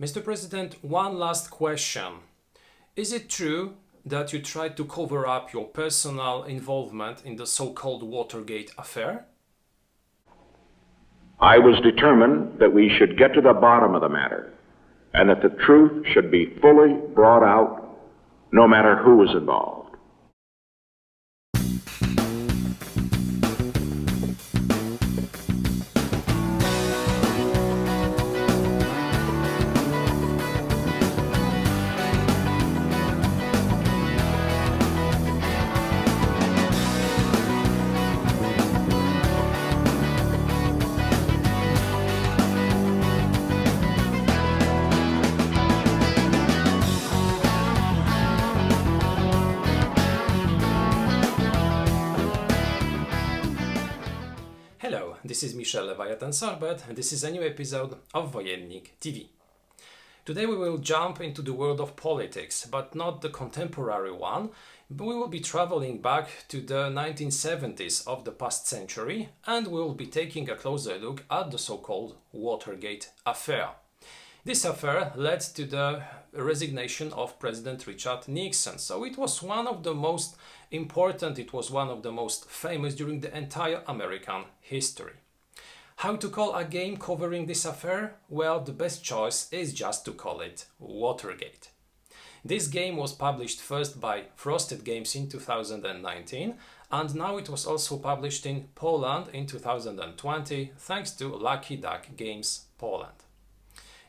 Mr. President, one last question. Is it true that you tried to cover up your personal involvement in the so-called Watergate affair? I was determined that we should get to the bottom of the matter and that the truth should be fully brought out, no matter who was involved. Hello, this is Michel Leviathan Sorbet and this is a new episode of Wojennik TV. Today we will jump into the world of politics, but not the contemporary one. We will be traveling back to the 1970s of the past century and we will be taking a closer look at the so-called Watergate affair. This affair led to the resignation of President Richard Nixon, so it was one of the most important, it was one of the most famous during the entire American history. How to call a game covering this affair? Well, the best choice is just to call it Watergate. This game was published first by Frosted Games in 2019 and now it was also published in Poland in 2020 thanks to Lucky Duck Games Poland.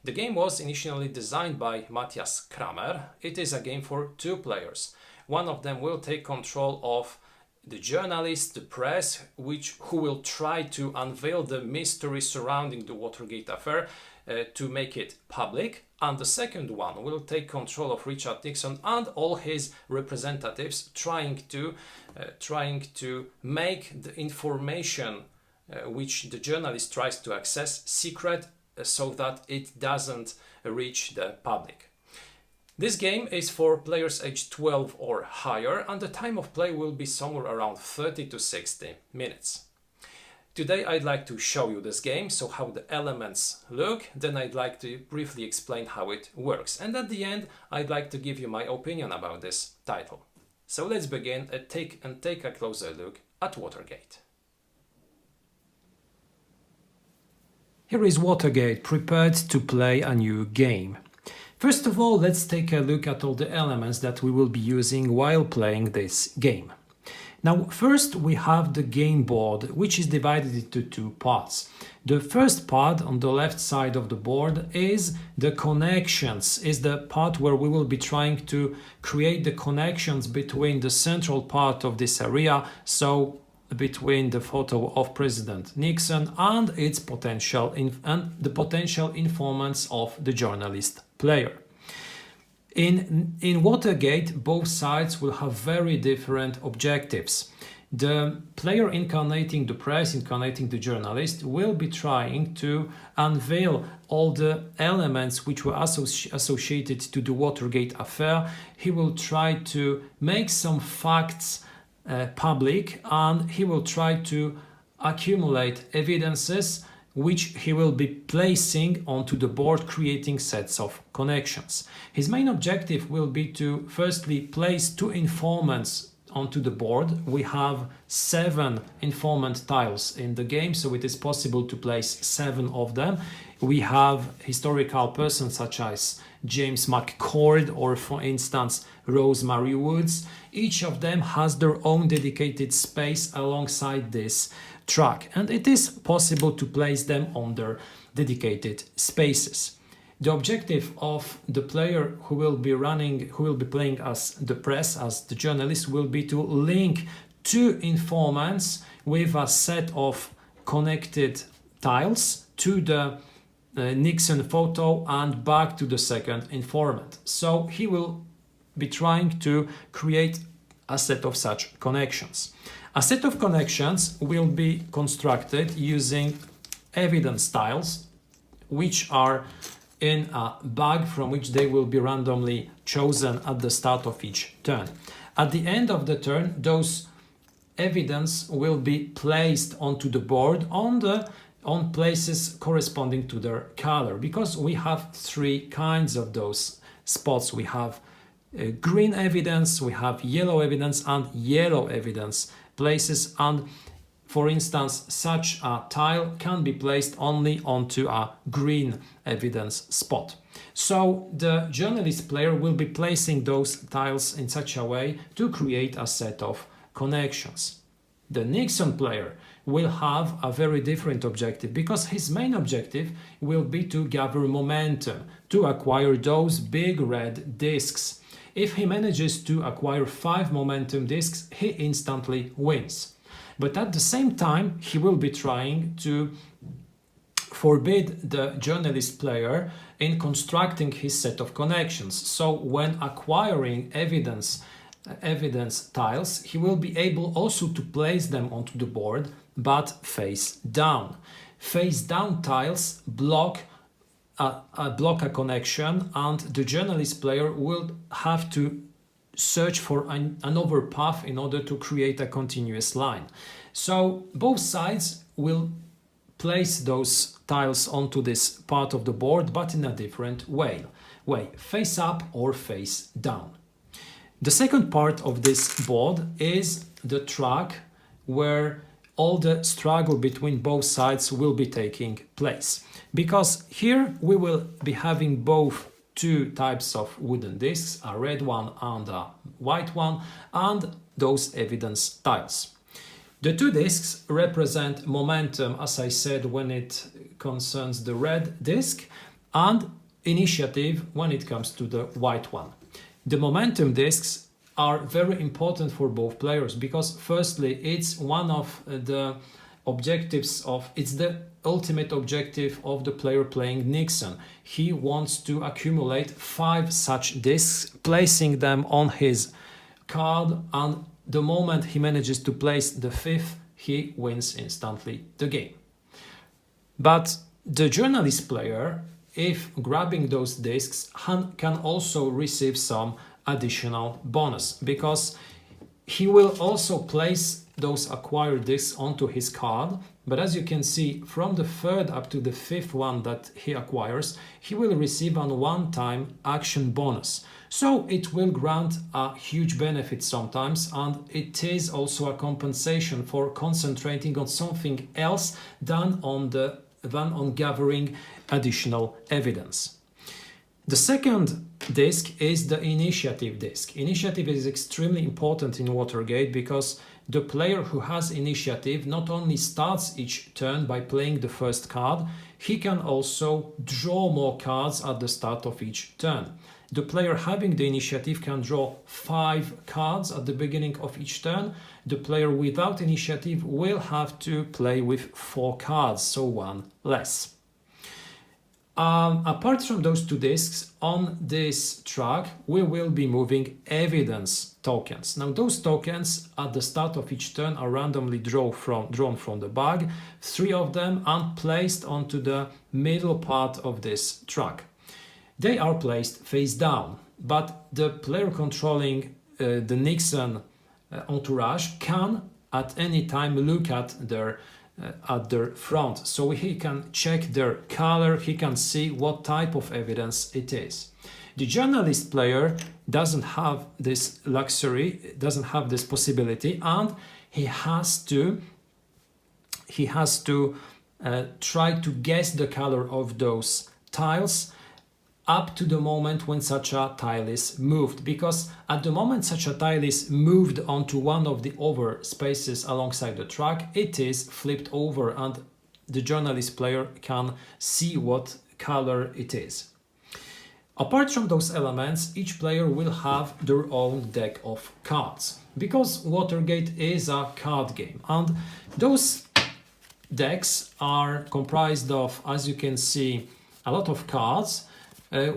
The game was initially designed by Matthias Kramer. It is a game for two players. One of them will take control of the journalists, the press, who will try to unveil the mystery surrounding the Watergate affair to make it public. And the second one will take control of Richard Nixon and all his representatives, trying to make the information which the journalist tries to access secret so that it doesn't reach the public. This game is for players aged 12 or higher and the time of play will be somewhere around 30 to 60 minutes. Today I'd like to show you this game, so how the elements look, then I'd like to briefly explain how it works, and at the end I'd like to give you my opinion about this title. So let's begin and take a closer look at Watergate. Here is Watergate, prepared to play a new game. First of all, let's take a look at all the elements that we will be using while playing this game. Now, first we have the game board, which is divided into two parts. The first part on the left side of the board is the connections, is the part where we will be trying to create the connections between the central part of this area, so between the photo of President Nixon and its potential the potential informants of the journalist player. In Watergate, both sides will have very different objectives. The player incarnating the press, incarnating the journalist, will be trying to unveil all the elements which were associated to the Watergate affair. He will try to make some facts public and he will try to accumulate evidences which he will be placing onto the board, creating sets of connections. His main objective will be to firstly place two informants onto the board. We have 7 informant tiles in the game, so it is possible to place 7 of them. We have historical persons such as James McCord or, for instance, Rosemary Woods. Each of them has their own dedicated space alongside this track, and it is possible to place them on their dedicated spaces. The objective of the player who will be playing as the press, as the journalist, will be to link 2 informants with a set of connected tiles to the Nixon photo and back to the second informant. So he will be trying to create a set of such connections. A set of connections will be constructed using evidence tiles, which are in a bag from which they will be randomly chosen at the start of each turn. At the end of the turn, those evidence will be placed onto the board on the on places corresponding to their color, because we have three kinds of those spots. We have green evidence, we have yellow evidence, and yellow evidence places. And for instance, such a tile can be placed only onto a green evidence spot. So the journalist player will be placing those tiles in such a way to create a set of connections. The Nixon player will have a very different objective, because his main objective will be to gather momentum, to acquire those big red discs. If he manages to acquire 5 momentum discs, he instantly wins. But at the same time, he will be trying to forbid the journalist player in constructing his set of connections. So when acquiring evidence tiles, he will be able also to place them onto the board, but face down. Face down tiles block a connection, and the journalist player will have to search for another path in order to create a continuous line. So both sides will place those tiles onto this part of the board, but in a different way, face up or face down. The second part of this board is the track, where all the struggle between both sides will be taking place. Because here we will be having both two types of wooden discs, a red one and a white one, and those evidence tiles. The two discs represent momentum, as I said, when it concerns the red disc, and initiative when it comes to the white one. The momentum discs are very important for both players, because firstly, it's one of the objectives it's the ultimate objective of the player playing Nixon. He wants to accumulate 5 such discs, placing them on his card, and the moment he manages to place the 5th, he wins instantly the game. But the journalist player, if grabbing those discs, can also receive some additional bonus, because he will also place those acquired discs onto his card. But as you can see, from the 3rd up to the 5th one that he acquires, he will receive a one-time action bonus. So it will grant a huge benefit sometimes, and it is also a compensation for concentrating on something else than on gathering additional evidence. The second disc is the initiative disc. Initiative is extremely important in Watergate, because the player who has initiative not only starts each turn by playing the first card, he can also draw more cards at the start of each turn. The player having the initiative can draw 5 cards at the beginning of each turn. The player without initiative will have to play with 4 cards, so 1 less. Apart from those two discs, on this track we will be moving evidence tokens. Now those tokens at the start of each turn are randomly drawn from the bag, 3 of them, and placed onto the middle part of this track. They are placed face down, but the player controlling the Nixon entourage can at any time look at their front, so he can check their color, he can see what type of evidence it is. The journalist player doesn't have this luxury, doesn't have this possibility, and he has to try to guess the color of those tiles up to the moment when such a tile is moved, because at the moment such a tile is moved onto one of the over spaces alongside the track, it is flipped over and the journalist player can see what color it is. Apart from those elements, each player will have their own deck of cards, because Watergate is a card game, and those decks are comprised of, as you can see, a lot of cards,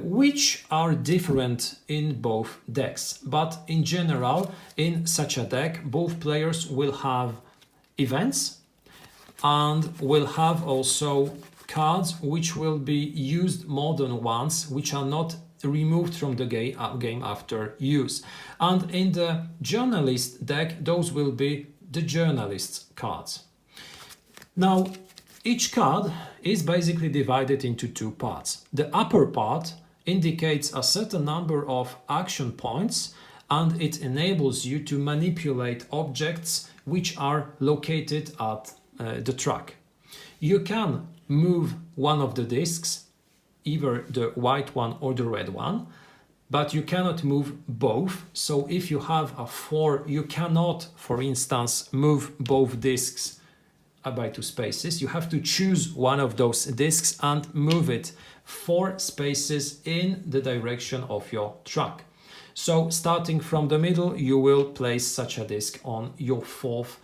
which are different in both decks. But in general, in such a deck, both players will have events and will have also cards which will be used more than once, which are not removed from the game after use. And in the journalist deck, those will be the journalist's cards. Now, Each card is basically divided into two parts. The upper part indicates a certain number of action points, and it enables you to manipulate objects which are located at the track. You can move one of the discs, either the white one or the red one, but you cannot move both. So if you have a 4, you cannot, for instance, move both discs by 2 spaces. You have to choose one of those discs and move it 4 spaces in the direction of your track. So starting from the middle, you will place such a disc on your fourth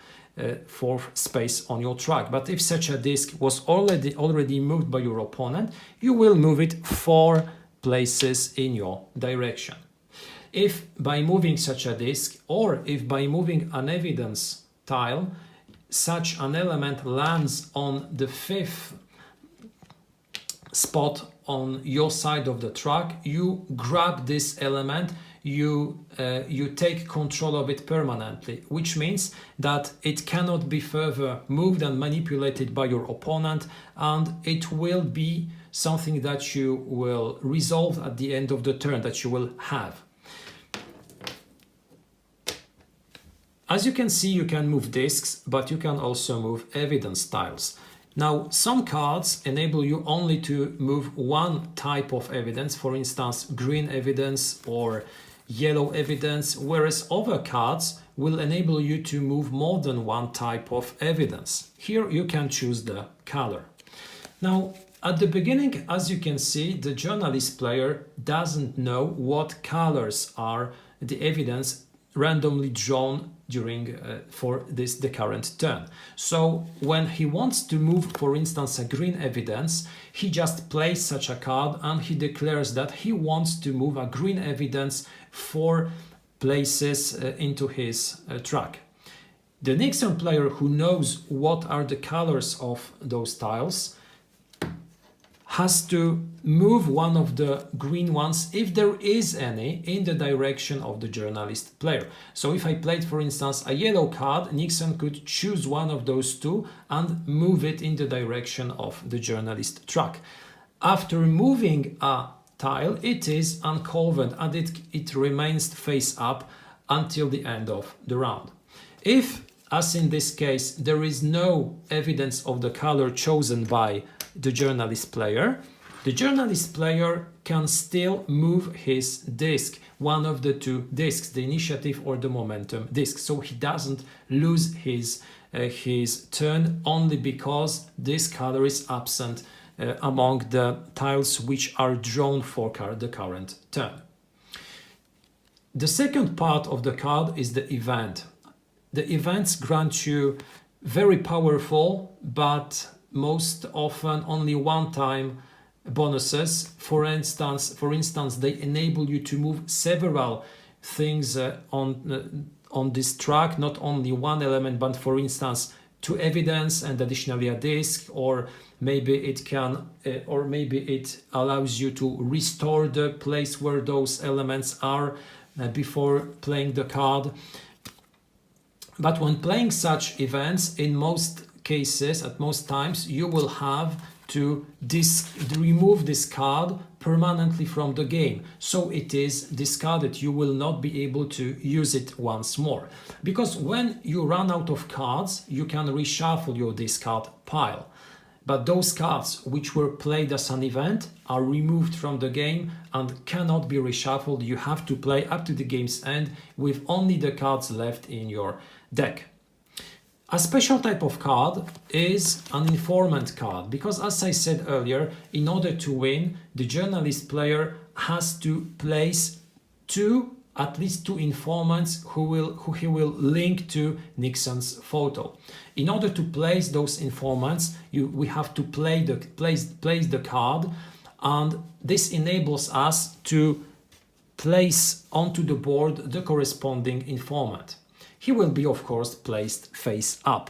space on your track. But if such a disc was already moved by your opponent, you will move it 4 places in your direction. If by moving such a disc, or if by moving an evidence tile, such an element lands on the 5th spot on your side of the track, you grab this element, you take control of it permanently, which means that it cannot be further moved and manipulated by your opponent, and it will be something that you will resolve at the end of the turn, that you will have. As you can see, you can move discs, but you can also move evidence tiles. Now, some cards enable you only to move one type of evidence, for instance, green evidence or yellow evidence, whereas other cards will enable you to move more than one type of evidence. Here you can choose the color. Now, at the beginning, as you can see, the journalist player doesn't know what colors are the evidence randomly drawn during the current turn. So when he wants to move, for instance, a green evidence, he just plays such a card and he declares that he wants to move a green evidence 4 places into his track. The Nixon player, who knows what are the colors of those tiles, has to move one of the green ones, if there is any, in the direction of the journalist player. So if I played, for instance, a yellow card, Nixon could choose one of those 2 and move it in the direction of the journalist track. After moving a tile, it is uncovered and it remains face up until the end of the round. If, as in this case, there is no evidence of the color chosen by the journalist player can still move his disc, one of the 2 discs, the initiative or the momentum disc. So he doesn't lose his turn only because this color is absent among the tiles which are drawn for the current turn. The second part of the card is the event. The events grant you very powerful but most often only one-time bonuses. For instance, they enable you to move several things on this track, not only one element, but for instance 2 evidence and additionally a disc, or maybe it allows you to restore the place where those elements are before playing the card. But when playing such events, in most cases, at most times, you will have to remove this card permanently from the game. So it is discarded. You will not be able to use it once more. Because when you run out of cards, you can reshuffle your discard pile. But those cards which were played as an event are removed from the game and cannot be reshuffled. You have to play up to the game's end with only the cards left in your deck. A special type of card is an informant card, because as I said earlier, in order to win, the journalist player has to place at least two informants who he will link to Nixon's photo. In order to place those informants, we have to place the card, and this enables us to place onto the board the corresponding informant. He will be, of course, placed face up.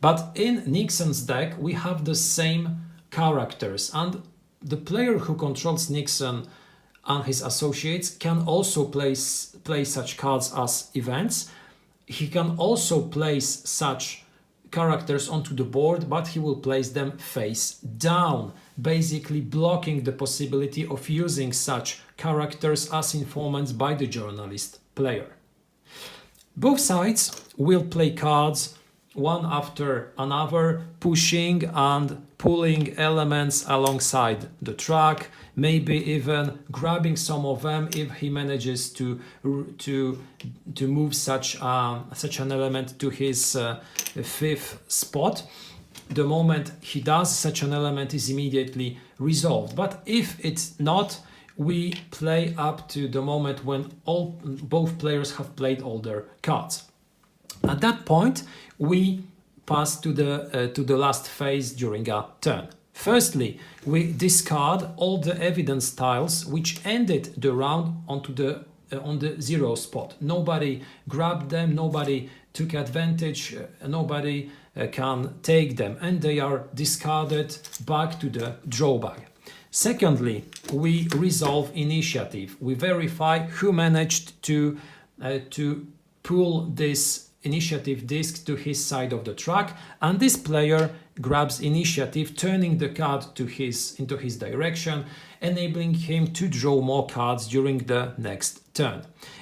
But in Nixon's deck, we have the same characters, and the player who controls Nixon and his associates can also play such cards as events. He can also place such characters onto the board, but he will place them face down, basically blocking the possibility of using such characters as informants by the journalist player. Both sides will play cards one after another, pushing and pulling elements alongside the track, maybe even grabbing some of them if he manages to move such an element to his fifth spot. The moment he does, such an element is immediately resolved. But if it's not, we play up to the moment when both players have played all their cards. At that point, we pass to the last phase during a turn. Firstly, we discard all the evidence tiles which ended the round on the 0 spot. Nobody grabbed them, nobody took advantage, nobody can take them, and they are discarded back to the draw bag. Secondly, we resolve initiative. We verify who managed to pull this initiative disc to his side of the track, and this player grabs initiative, turning the card into his direction, enabling him to draw more cards during the next turn.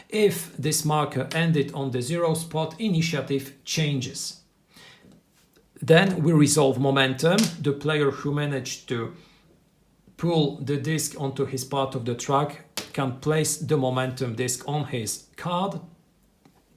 If this marker ended on the 0 spot, initiative changes. Then we resolve momentum. The player who managed to pull the disc onto his part of the track can place the momentum disc on his card.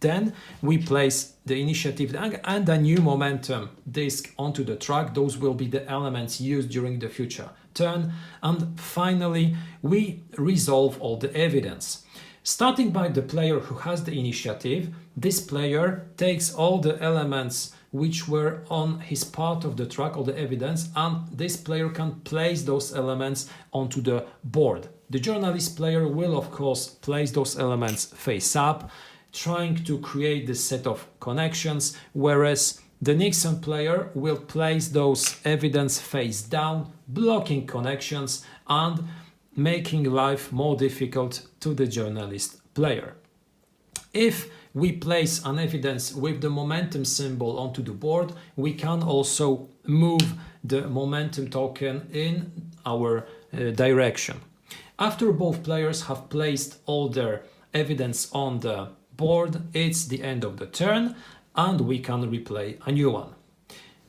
Then we place the initiative and a new momentum disc onto the track. Those will be the elements used during the future turn. And finally, we resolve all the evidence. Starting by the player who has the initiative, this player takes all the elements which were on his part of the track, all the evidence, and this player can place those elements onto the board. The journalist player will, of course, place those elements face up, trying to create this set of connections, whereas the Nixon player will place those evidence face down, blocking connections and making life more difficult to the journalist player. If we place an evidence with the momentum symbol onto the board, we can also move the momentum token in our direction. After both players have placed all their evidence on the board, it's the end of the turn and we can replay a new one.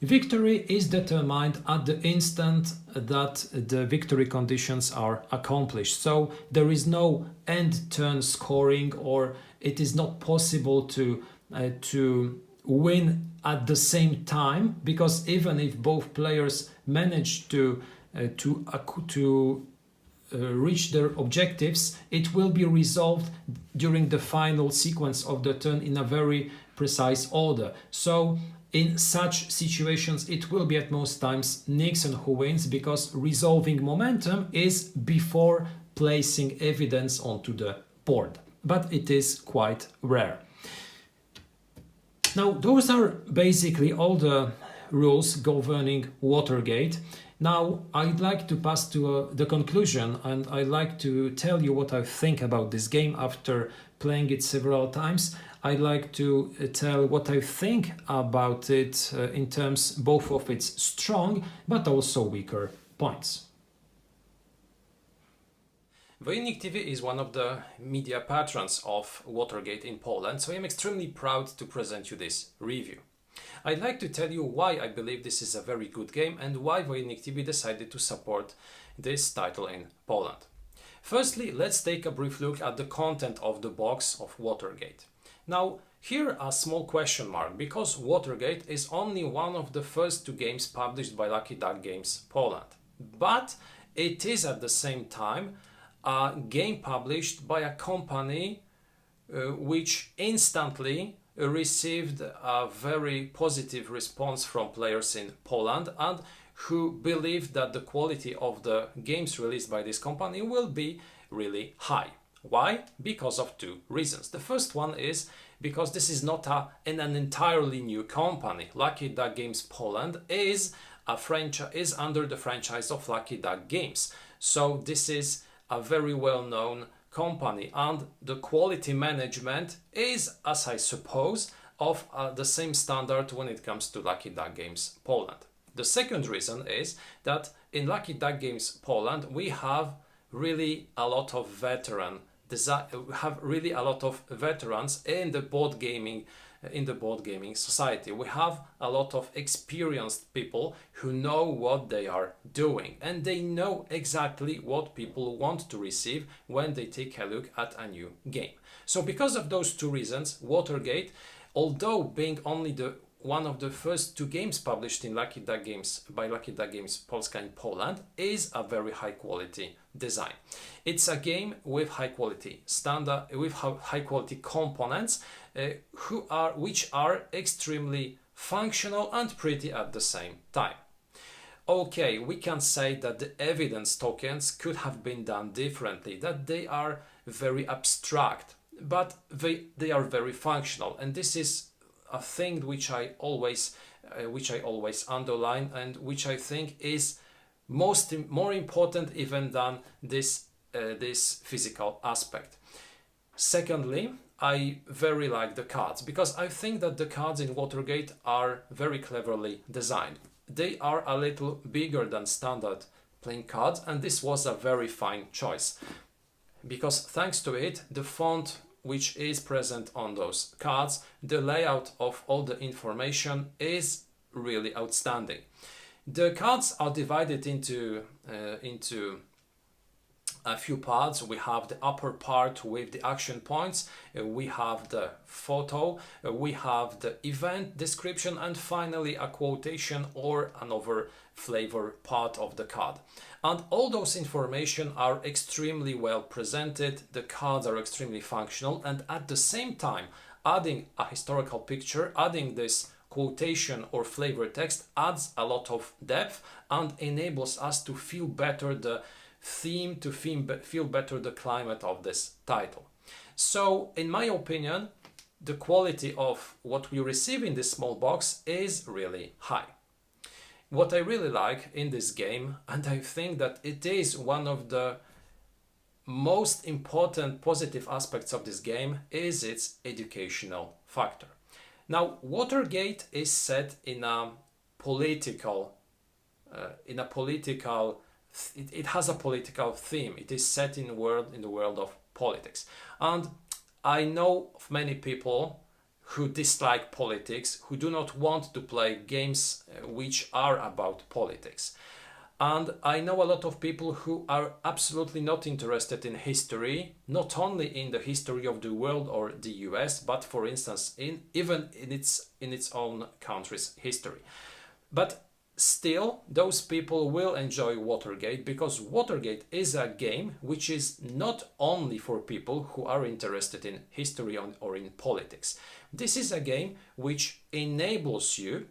Victory is determined at the instant that the victory conditions are accomplished. So there is no end turn scoring, or it is not possible to win at the same time, because even if both players manage to reach their objectives, it will be resolved during the final sequence of the turn in a very precise order. So in such situations, it will be at most times Nixon who wins, because resolving momentum is before placing evidence onto the board. But it is quite rare. Now, those are basically all the rules governing Watergate. Now, I'd like to pass to the conclusion, and I'd like to tell you what I think about this game after playing it several times. I'd like to tell what I think about it in terms both of its strong but also weaker points. Wojennik TV is one of the media patrons of Watergate in Poland, so I'm extremely proud to present you this review. I'd like to tell you why I believe this is a very good game and why Wojennik TV decided to support this title in Poland. Firstly, let's take a brief look at the content of the box of Watergate. Now, here a small question mark, because Watergate is only one of the first 2 games published by Lucky Duck Games Poland. But it is at the same time a game published by a company which instantly received a very positive response from players in Poland, and who believe that the quality of the games released by this company will be really high. Why? Because of 2 reasons. The first one is because this is not an entirely new company. Lucky Duck Games Poland is under the franchise of Lucky Duck Games. So this is a very well-known company, and the quality management is, as I suppose, of the same standard when it comes to Lucky Duck Games Poland. The second reason is that in Lucky Duck Games Poland we have really a lot of veterans in the board gaming society. We have a lot of experienced people who know what they are doing, and they know exactly what people want to receive when they take a look at a new game. So because of those two reasons, Watergate, although being only one of the first two games published in Lucky Duck Games by Lucky Duck Games Polska in Poland, is a very high quality design. It's a game with high quality components, which are extremely functional and pretty at the same time. Okay, we can say that the evidence tokens could have been done differently, that they are very abstract, but they are very functional, and this is a thing which I always underline, and which I think is more important even than this physical aspect. Secondly, I very like the cards, because I think that the cards in Watergate are very cleverly designed. They are a little bigger than standard playing cards, and this was a very fine choice, because thanks to it, the font which is present on those cards, the layout of all the information is really outstanding. The cards are divided into a few parts. We have the upper part with the action points, we have the photo, we have the event description, and finally a quotation or another flavor part of the card. And all those information are extremely well presented, the cards are extremely functional, and at the same time, adding a historical picture, adding this quotation or flavor text adds a lot of depth and enables us to feel better the theme, to feel better the climate of this title. So in my opinion, the quality of what we receive in this small box is really high. What I really like in this game, and I think that it is one of the most important positive aspects of this game, is its educational factor. Now, Watergate is set in a political, it has a political theme. It is set in the world of politics, and I know of many people who dislike politics, who do not want to play games which are about politics. And I know a lot of people who are absolutely not interested in history, not only in the history of the world or the US, but for instance, even in its own country's history. But still, those people will enjoy Watergate, because Watergate is a game which is not only for people who are interested in history or in politics. This is a game which enables you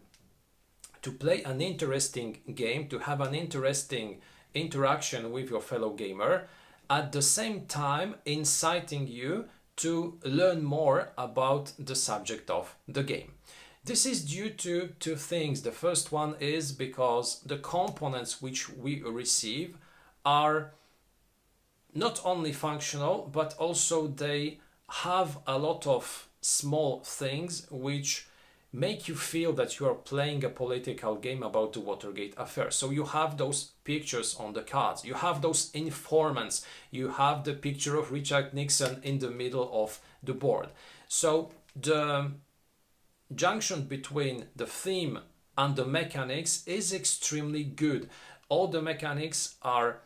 to play an interesting game, to have an interesting interaction with your fellow gamer, at the same time inciting you to learn more about the subject of the game. This is due to two things. The first one is because the components which we receive are not only functional, but also they have a lot of small things which make you feel that you are playing a political game about the Watergate affair. So you have those pictures on the cards, you have those informants, you have the picture of Richard Nixon in the middle of the board. So the junction between the theme and the mechanics is extremely good. All the mechanics are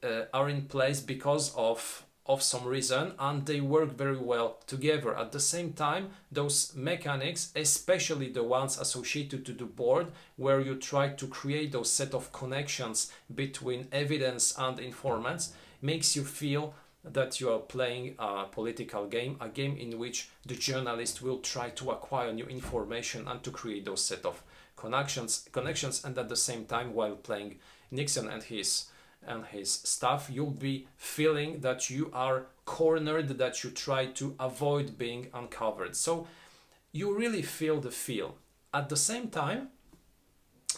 in place because of some reason, and they work very well together. At the same time, those mechanics, especially the ones associated to the board, where you try to create those set of connections between evidence and informants, makes you feel that you are playing a political game, a game in which the journalist will try to acquire new information and to create those set of connections, and at the same time, while playing Nixon and his staff, you'll be feeling that you are cornered, that you try to avoid being uncovered. So you really feel the feel. At the same time,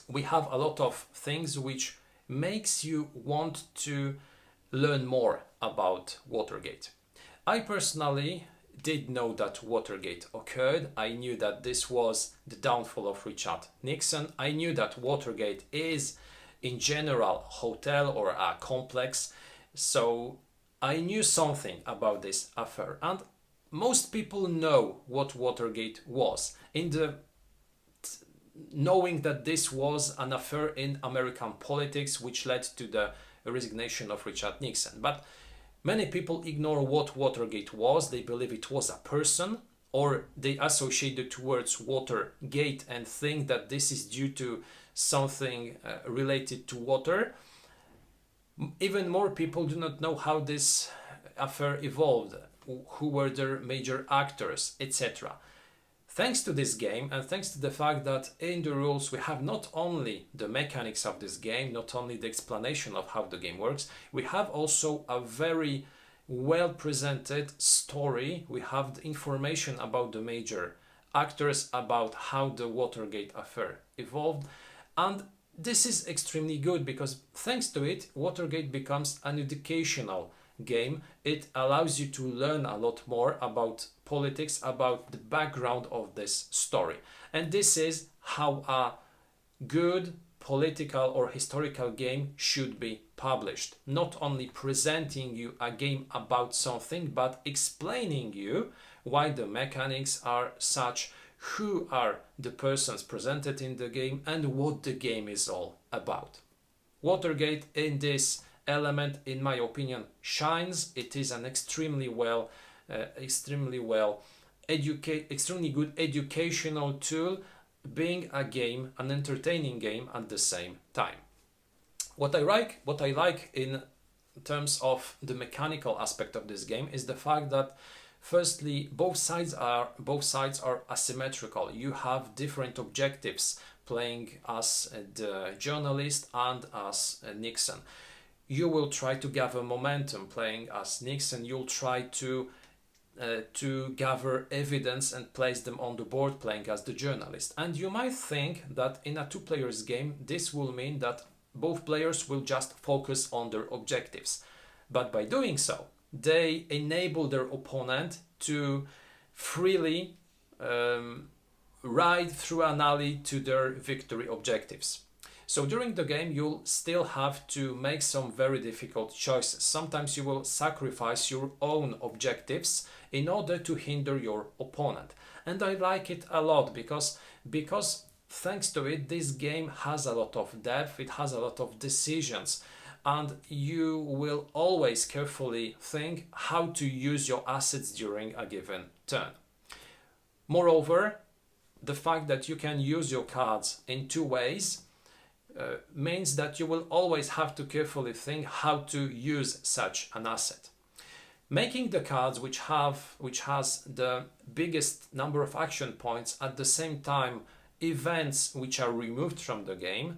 we have a lot of things which makes you want to learn more about Watergate. I personally did know that Watergate occurred. I knew that this was the downfall of Richard Nixon. I knew that Watergate is in general a hotel or a complex. So I knew something about this affair. And most people know what Watergate was, knowing that this was an affair in American politics which led to the resignation of Richard Nixon. But many people ignore what Watergate was. They believe it was a person, or they associate the two words Watergate and think that this is due to something related to water. Even more people do not know how this affair evolved, who were their major actors, etc. Thanks to this game, and thanks to the fact that in the rules we have not only the mechanics of this game, not only the explanation of how the game works, we have also a very well presented story. We have the information about the major actors, about how the Watergate affair evolved, and this is extremely good because thanks to it, Watergate becomes an educational game. It allows you to learn a lot more about politics, about the background of this story. And this is how a good political or historical game should be published. Not only presenting you a game about something, but explaining you why the mechanics are such, who are the persons presented in the game, and what the game is all about. Watergate in this element, in my opinion, shines. It is an extremely good educational tool, being a game, an entertaining game at the same time. What I like in terms of the mechanical aspect of this game is the fact that firstly, both sides are asymmetrical. You have different objectives playing as the journalist and as Nixon. You will try to gather momentum playing as Nixon. You'll try to gather evidence and place them on the board playing as the journalist. And you might think that in a two-players game, this will mean that both players will just focus on their objectives. But by doing so, they enable their opponent to freely ride through an alley to their victory objectives. So during the game, you'll still have to make some very difficult choices. Sometimes you will sacrifice your own objectives in order to hinder your opponent. And I like it a lot because thanks to it, this game has a lot of depth, it has a lot of decisions, and you will always carefully think how to use your assets during a given turn. Moreover, the fact that you can use your cards in two ways means that you will always have to carefully think how to use such an asset. Making the cards which has the biggest number of action points, at the same time events which are removed from the game,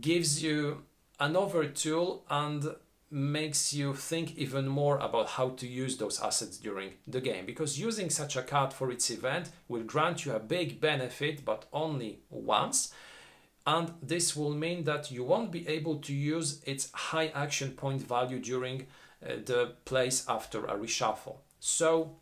gives you another tool and makes you think even more about how to use those assets during the game, because using such a card for its event will grant you a big benefit, but only once. And this will mean that you won't be able to use its high action point value during the plays after a reshuffle. So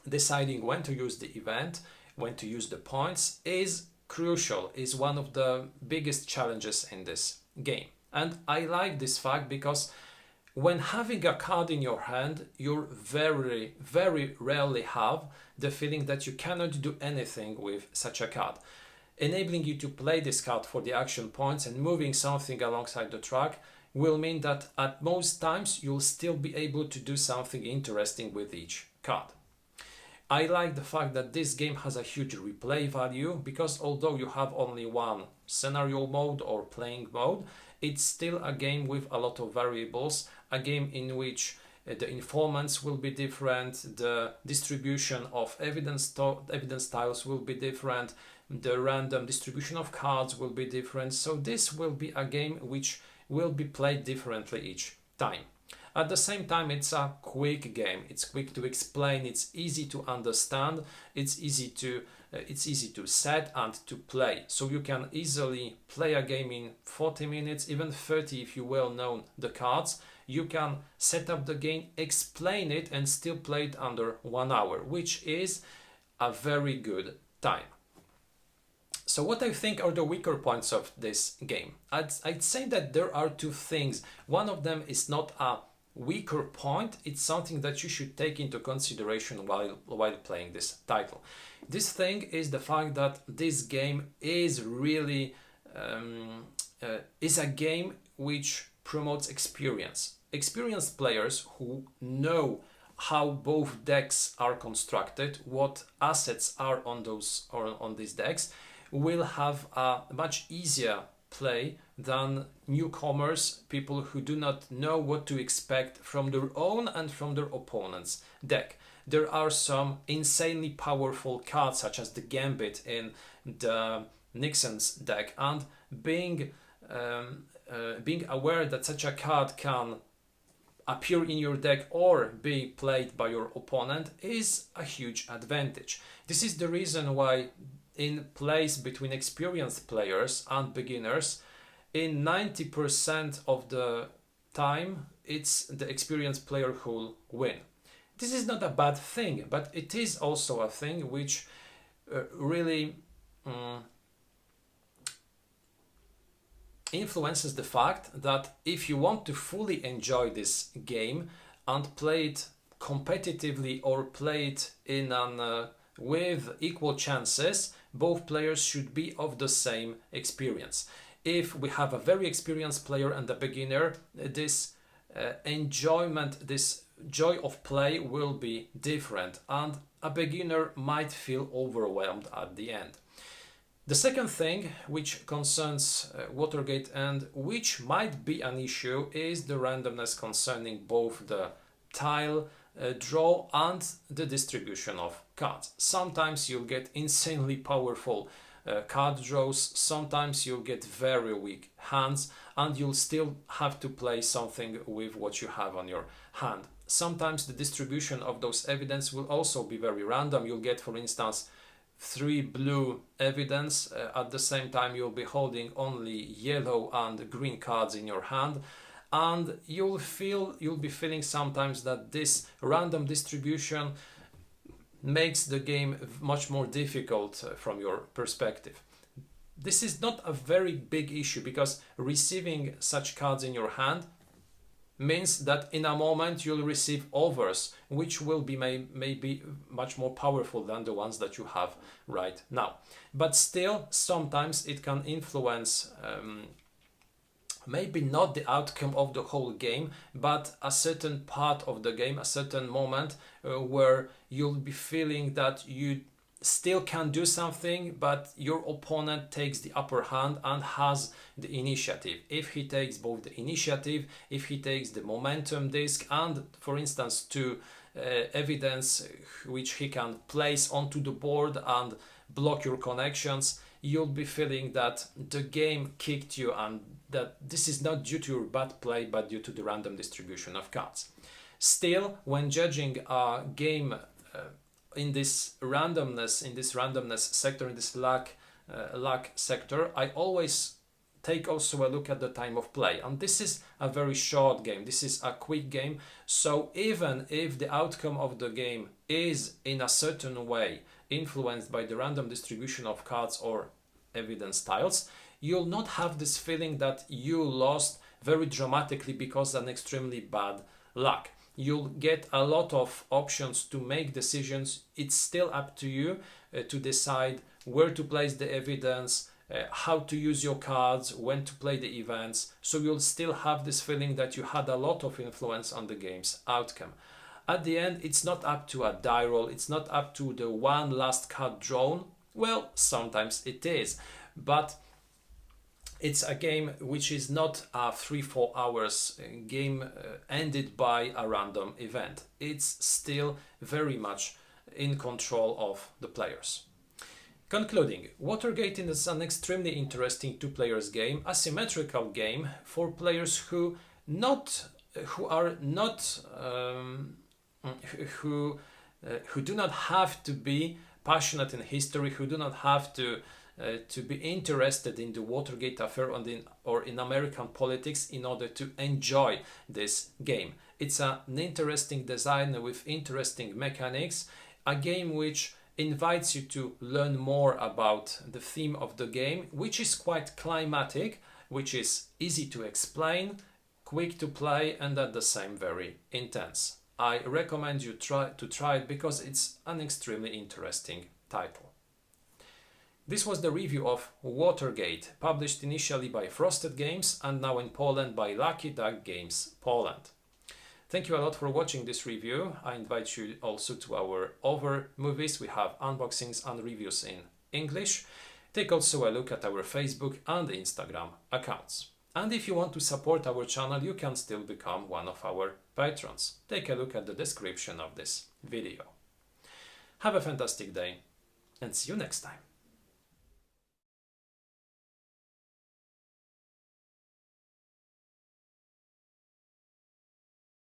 deciding when to use the event, when to use the points is crucial, is one of the biggest challenges in this game. And I like this fact because when having a card in your hand, you very, very rarely have the feeling that you cannot do anything with such a card. Enabling you to play this card for the action points and moving something alongside the track will mean that at most times you'll still be able to do something interesting with each card. I like the fact that this game has a huge replay value because although you have only one scenario mode or playing mode, it's still a game with a lot of variables, a game in which the informants will be different, the distribution of evidence tiles will be different, the random distribution of cards will be different. So this will be a game which will be played differently each time. At the same time, it's a quick game. It's quick to explain. It's easy to understand. It's easy to set and to play. So you can easily play a game in 40 minutes, even 30 if you well know the cards. you can set up the game, explain it, and still play it under 1 hour, which is a very good time. So what I think are the weaker points of this game? I'd say that there are two things. One of them is not a weaker point, it's something that you should take into consideration while playing this title. This thing is the fact that this game is really is a game which promotes experience. Experienced players who know how both decks are constructed, what assets are on these decks, will have a much easier play than newcomers, people who do not know what to expect from their own and from their opponent's deck. There are some insanely powerful cards, such as the Gambit in the Nixon's deck, and being aware that such a card can appear in your deck or be played by your opponent is a huge advantage. This is the reason why in plays between experienced players and beginners, in 90% of the time, it's the experienced player who'll win. This is not a bad thing, but it is also a thing which really influences the fact that if you want to fully enjoy this game and play it competitively or play it in an with equal chances, both players should be of the same experience. If we have a very experienced player and a beginner, this enjoyment, this joy of play will be different, and a beginner might feel overwhelmed at the end. The second thing which concerns Watergate and which might be an issue is the randomness concerning both the tile draw and the distribution of cards. Sometimes you'll get insanely powerful card draws, sometimes you'll get very weak hands, and you'll still have to play something with what you have on your hand. Sometimes the distribution of those evidence will also be very random. You'll get, for instance, 3 blue evidence, at the same time you'll be holding only yellow and green cards in your hand, and you'll be feeling sometimes that this random distribution makes the game much more difficult from your perspective. This is not a very big issue, because receiving such cards in your hand means that in a moment you'll receive overs, which will be maybe much more powerful than the ones that you have right now. But still, sometimes it can influence maybe not the outcome of the whole game, but a certain part of the game, a certain moment where you'll be feeling that you still can do something, but your opponent takes the upper hand and has the initiative. If he takes both the initiative, if he takes the momentum disc and, for instance, 2 evidence which he can place onto the board and block your connections, you'll be feeling that the game kicked you and that this is not due to your bad play, but due to the random distribution of cards. Still, when judging a game in this randomness sector, in this luck sector, I always take also a look at the time of play. And this is a very short game. This is a quick game. So even if the outcome of the game is in a certain way influenced by the random distribution of cards or evidence tiles, you'll not have this feeling that you lost very dramatically because of an extremely bad luck. You'll get a lot of options to make decisions. It's still up to you to decide where to place the evidence, how to use your cards, when to play the events. So you'll still have this feeling that you had a lot of influence on the game's outcome. At the end, it's not up to a die roll. It's not up to the one last card drawn. Well, sometimes it is, but it's a game which is not a 3-4 hours game ended by a random event. It's still very much in control of the players. Concluding, Watergate is an extremely interesting 2-players game, asymmetrical game for players who do not have to be passionate in history, who do not have to to be interested in the Watergate affair or in American politics in order to enjoy this game. It's an interesting design with interesting mechanics, a game which invites you to learn more about the theme of the game, which is quite climatic, which is easy to explain, quick to play, and at the same very intense. I recommend you try it because it's an extremely interesting title. This was the review of Watergate, published initially by Frosted Games and now in Poland by Lucky Duck Games Poland. Thank you a lot for watching this review. I invite you also to our other movies. We have unboxings and reviews in English. Take also a look at our Facebook and Instagram accounts. And if you want to support our channel, you can still become one of our patrons. Take a look at the description of this video. Have a fantastic day and see you next time.